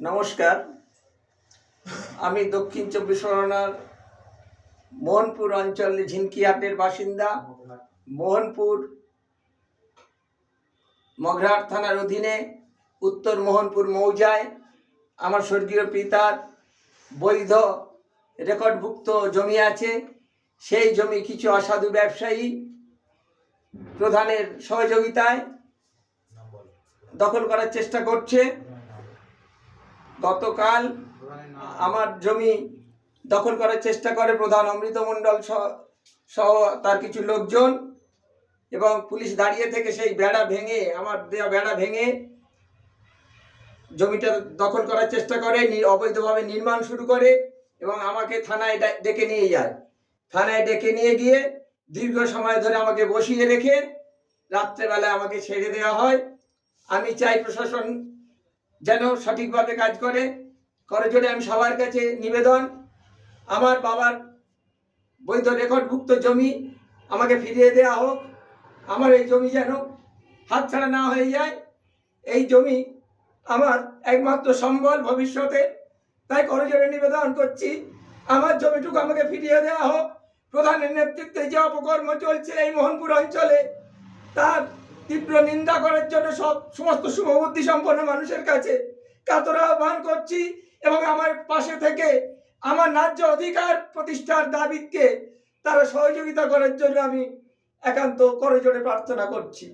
নমস্কার, আমি দক্ষিণ চব্বিশ পরগনার মোহনপুর অঞ্চলে ঝিনকিহাটের বাসিন্দা। মোহনপুর মগরাহাট থানার অধীনে উত্তর মোহনপুর মৌজায় আমার স্বর্গীয় পিতার বৈধ রেকর্ডভুক্ত জমি আছে। সেই জমি কিছু অসাধু ব্যবসায়ী প্রধানের সহযোগিতায় দখল করার চেষ্টা করছে। গতকাল আমার জমি দখল করার চেষ্টা করে প্রধান অমৃত মণ্ডল সহ তার কিছু লোকজন, এবং পুলিশ দাঁড়িয়ে থেকে সেই বেড়া ভেঙে, আমার দেওয়া বেড়া ভেঙে জমিটা দখল করার চেষ্টা করে, অবৈধভাবে নির্মাণ শুরু করে এবং আমাকে থানায় ডেকে নিয়ে যায়। থানায় ডেকে নিয়ে গিয়ে দীর্ঘ সময় ধরে আমাকে বসিয়ে রেখে রাত্রেবেলায় আমাকে ছেড়ে দেওয়া হয়। আমি চাই প্রশাসন যেন সঠিকভাবে কাজ করে। করজোড়ে আমি সবার কাছে নিবেদন, আমার বাবার বৈধ রেকর্ডভুক্ত জমি আমাকে ফিরিয়ে দেওয়া হোক। আমার এই জমি যেন হাতছাড়া না হয়ে যায়। এই জমি আমার একমাত্র সম্বল ভবিষ্যতে। তাই করজোড়ে নিবেদন করছি, আমার জমিটুকু আমাকে ফিরিয়ে দেওয়া হোক। প্রধানের নেতৃত্বে যে অপকর্ম চলছে এই মোহনপুর অঞ্চলে, তার তীব্র নিন্দা করার জন্য সমস্ত শুভবুদ্ধি সম্পন্ন মানুষের কাছে কাতর আহ্বান করছি, এবং আমার পাশে থেকে আমার ন্যায্য অধিকার প্রতিষ্ঠার দাবিকে তারা সহযোগিতা করার জন্য আমি একান্ত করজোড়ে প্রার্থনা করছি।